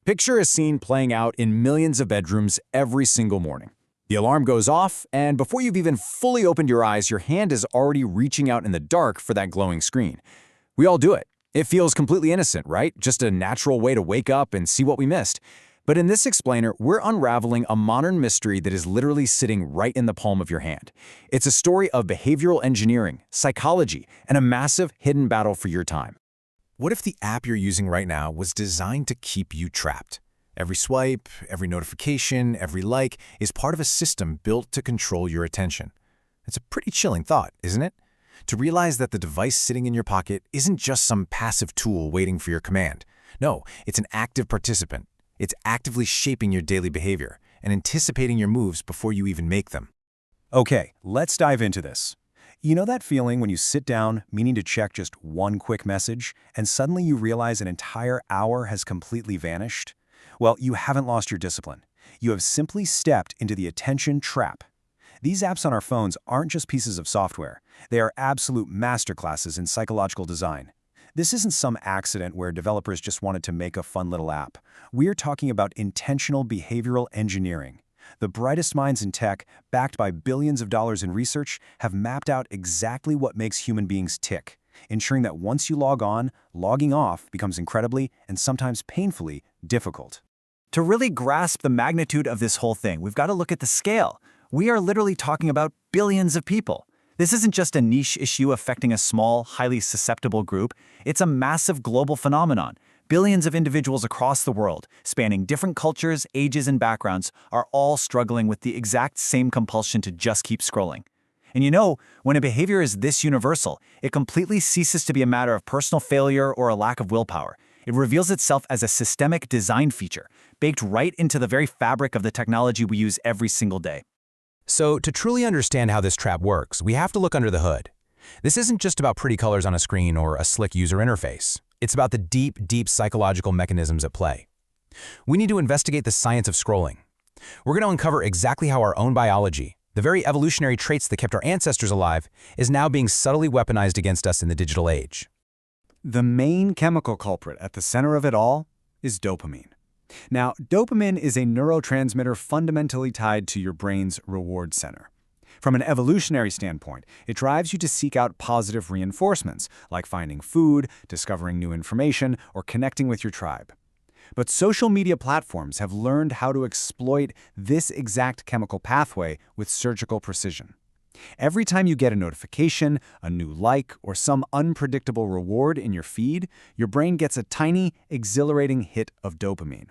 Picture a scene playing out in millions of bedrooms every single morning. The alarm goes off, and before you've even fully opened your eyes, your hand is already reaching out in the dark for that glowing screen. We all do it. It feels completely innocent, right? Just a natural way to wake up and see what we missed. But in this explainer, we're unraveling a modern mystery that is literally sitting right in the palm of your hand. It's a story of behavioral engineering, psychology, and a massive hidden battle for your time. What if the app you're using right now was designed to keep you trapped? Every swipe, every notification, every like is part of a system built to control your attention. It's a pretty chilling thought, isn't it? To realize that the device sitting in your pocket isn't just some passive tool waiting for your command. No, it's an active participant. It's actively shaping your daily behavior and anticipating your moves before you even make them. Okay, let's dive into this. You know that feeling when you sit down, meaning to check just one quick message, and suddenly you realize an entire hour has completely vanished? Well, you haven't lost your discipline. You have simply stepped into the attention trap. These apps on our phones aren't just pieces of software. They are absolute masterclasses in psychological design. This isn't some accident where developers just wanted to make a fun little app. We're talking about intentional behavioral engineering. The brightest minds in tech, backed by billions of dollars in research, have mapped out exactly what makes human beings tick, ensuring that once you log on, logging off becomes incredibly and sometimes painfully difficult. To really grasp the magnitude of this whole thing, we've got to look at the scale. We are literally talking about billions of people. This isn't just a niche issue affecting a small, highly susceptible group. It's a massive global phenomenon. Billions of individuals across the world, spanning different cultures, ages, and backgrounds, are all struggling with the exact same compulsion to just keep scrolling. And you know, when a behavior is this universal, it completely ceases to be a matter of personal failure or a lack of willpower. It reveals itself as a systemic design feature, baked right into the very fabric of the technology we use every single day. So, to truly understand how this trap works, we have to look under the hood. This isn't just about pretty colors on a screen or a slick user interface. It's about the deep psychological mechanisms at play. We need to investigate the science of scrolling. We're going to uncover exactly how our own biology, the very evolutionary traits that kept our ancestors alive, is now being subtly weaponized against us in the digital age. The main chemical culprit at the center of it all is dopamine. Now, dopamine is a neurotransmitter fundamentally tied to your brain's reward center. From an evolutionary standpoint, it drives you to seek out positive reinforcements, like finding food, discovering new information, or connecting with your tribe. But social media platforms have learned how to exploit this exact chemical pathway with surgical precision. Every time you get a notification, a new like, or some unpredictable reward in your feed, your brain gets a tiny, exhilarating hit of dopamine.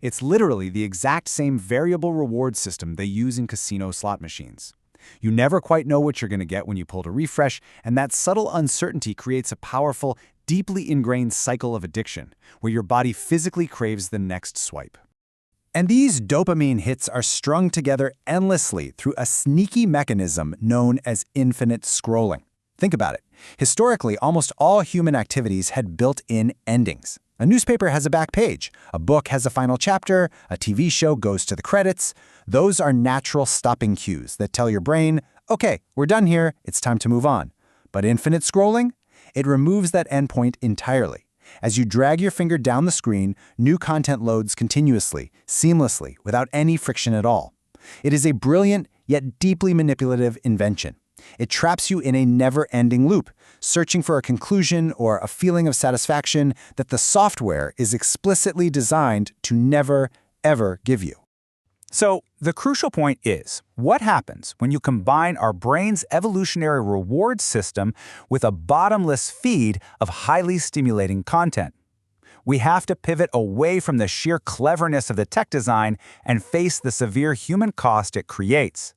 It's literally the exact same variable reward system they use in casino slot machines. You never quite know what you're going to get when you pull to refresh, and that subtle uncertainty creates a powerful, deeply ingrained cycle of addiction, where your body physically craves the next swipe. And these dopamine hits are strung together endlessly through a sneaky mechanism known as infinite scrolling. Think about it. Historically, almost all human activities had built-in endings. A newspaper has a back page, a book has a final chapter, a TV show goes to the credits. Those are natural stopping cues that tell your brain, okay, we're done here, it's time to move on. But infinite scrolling? It removes that endpoint entirely. As you drag your finger down the screen, new content loads continuously, seamlessly, without any friction at all. It is a brilliant, yet deeply manipulative invention. It traps you in a never-ending loop, searching for a conclusion or a feeling of satisfaction that the software is explicitly designed to never, ever give you. So, the crucial point is, what happens when you combine our brain's evolutionary reward system with a bottomless feed of highly stimulating content? We have to pivot away from the sheer cleverness of the tech design and face the severe human cost it creates.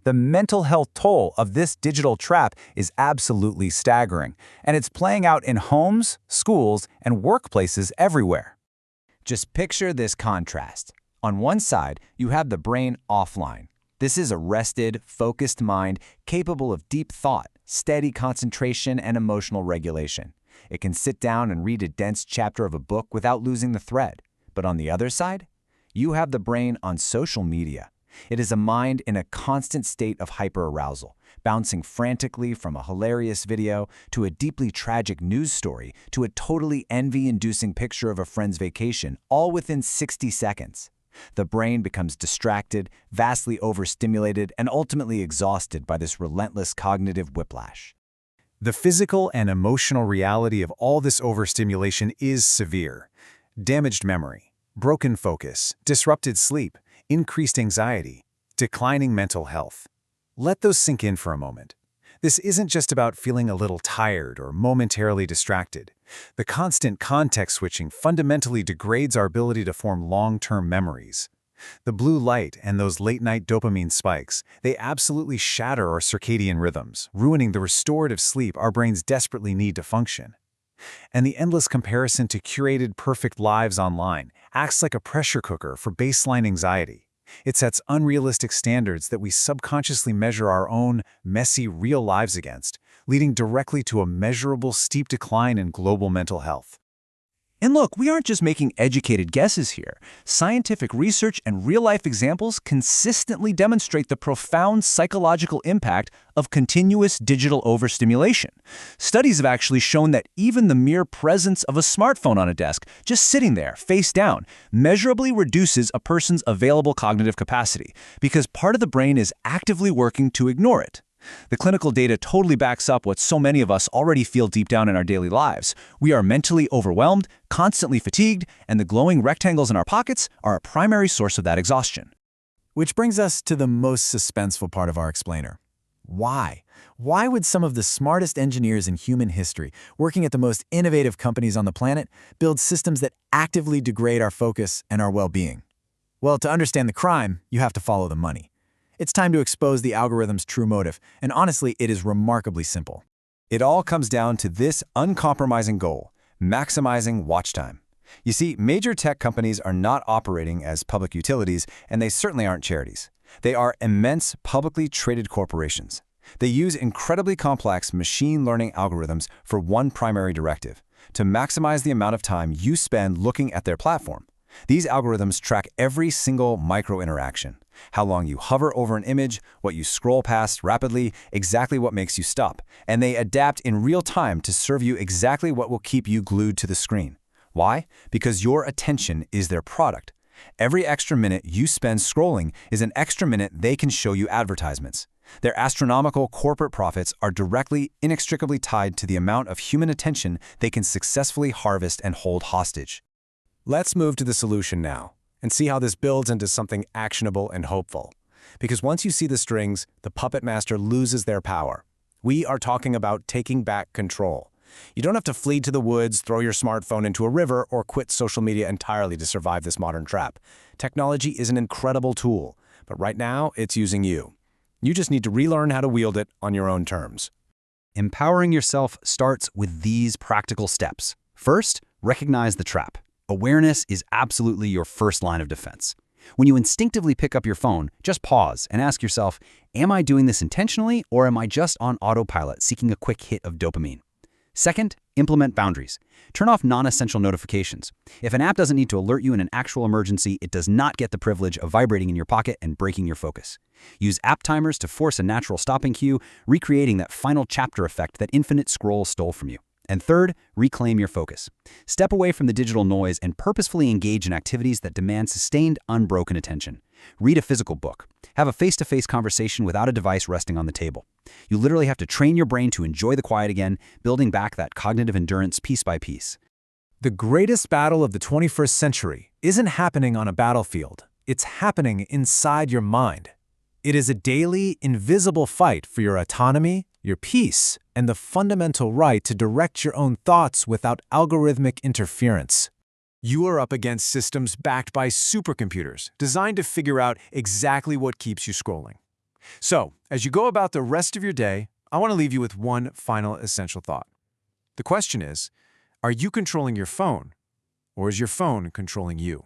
The mental health toll of this digital trap is absolutely staggering, and it's playing out in homes, schools, and workplaces everywhere. Just picture this contrast. On one side, you have the brain offline. This is a rested, focused mind capable of deep thought, steady concentration, and emotional regulation. It can sit down and read a dense chapter of a book without losing the thread. But on the other side, you have the brain on social media. It is a mind in a constant state of hyperarousal, bouncing frantically from a hilarious video to a deeply tragic news story to a totally envy-inducing picture of a friend's vacation, all within 60 seconds. The brain becomes distracted, vastly overstimulated, and ultimately exhausted by this relentless cognitive whiplash. The physical and emotional reality of all this overstimulation is severe. Damaged memory, broken focus, disrupted sleep, increased anxiety, declining mental health. Let those sink in for a moment. This isn't just about feeling a little tired or momentarily distracted. The constant context switching fundamentally degrades our ability to form long-term memories. The blue light and those late-night dopamine spikes, they absolutely shatter our circadian rhythms, ruining the restorative sleep our brains desperately need to function. And the endless comparison to curated perfect lives online acts like a pressure cooker for baseline anxiety. It sets unrealistic standards that we subconsciously measure our own messy, real lives against, leading directly to a measurable, steep decline in global mental health. And look, we aren't just making educated guesses here. Scientific research and real-life examples consistently demonstrate the profound psychological impact of continuous digital overstimulation. Studies have actually shown that even the mere presence of a smartphone on a desk, just sitting there, face down, measurably reduces a person's available cognitive capacity, because part of the brain is actively working to ignore it. The clinical data totally backs up what so many of us already feel deep down in our daily lives. We are mentally overwhelmed, constantly fatigued, and the glowing rectangles in our pockets are a primary source of that exhaustion. Which brings us to the most suspenseful part of our explainer. Why? Why would some of the smartest engineers in human history, working at the most innovative companies on the planet, build systems that actively degrade our focus and our well-being? Well, to understand the crime, you have to follow the money. It's time to expose the algorithm's true motive, and honestly, it is remarkably simple. It all comes down to this uncompromising goal: maximizing watch time. You see, major tech companies are not operating as public utilities, and they certainly aren't charities. They are immense, publicly traded corporations. They use incredibly complex machine learning algorithms for one primary directive: to maximize the amount of time you spend looking at their platform. These algorithms track every single micro-interaction: how long you hover over an image, what you scroll past rapidly, exactly what makes you stop. And they adapt in real time to serve you exactly what will keep you glued to the screen. Why? Because your attention is their product. Every extra minute you spend scrolling is an extra minute they can show you advertisements. Their astronomical corporate profits are directly, inextricably tied to the amount of human attention they can successfully harvest and hold hostage. Let's move to the solution now and see how this builds into something actionable and hopeful. Because once you see the strings, the puppet master loses their power. We are talking about taking back control. You don't have to flee to the woods, throw your smartphone into a river, or quit social media entirely to survive this modern trap. Technology is an incredible tool, but right now it's using you. You just need to relearn how to wield it on your own terms. Empowering yourself starts with these practical steps. First, recognize the trap. Awareness is absolutely your first line of defense. When you instinctively pick up your phone, just pause and ask yourself, am I doing this intentionally, or am I just on autopilot seeking a quick hit of dopamine? Second, implement boundaries. Turn off non-essential notifications. If an app doesn't need to alert you in an actual emergency, it does not get the privilege of vibrating in your pocket and breaking your focus. Use app timers to force a natural stopping cue, recreating that final chapter effect that infinite scroll stole from you. And third, reclaim your focus. Step away from the digital noise and purposefully engage in activities that demand sustained, unbroken attention. Read a physical book. Have a face-to-face conversation without a device resting on the table. You literally have to train your brain to enjoy the quiet again, building back that cognitive endurance piece by piece. The greatest battle of the 21st century isn't happening on a battlefield. It's happening inside your mind. It is a daily, invisible fight for your autonomy, your peace, and the fundamental right to direct your own thoughts without algorithmic interference. You are up against systems backed by supercomputers designed to figure out exactly what keeps you scrolling. So, as you go about the rest of your day, I want to leave you with one final essential thought. The question is, are you controlling your phone, or is your phone controlling you?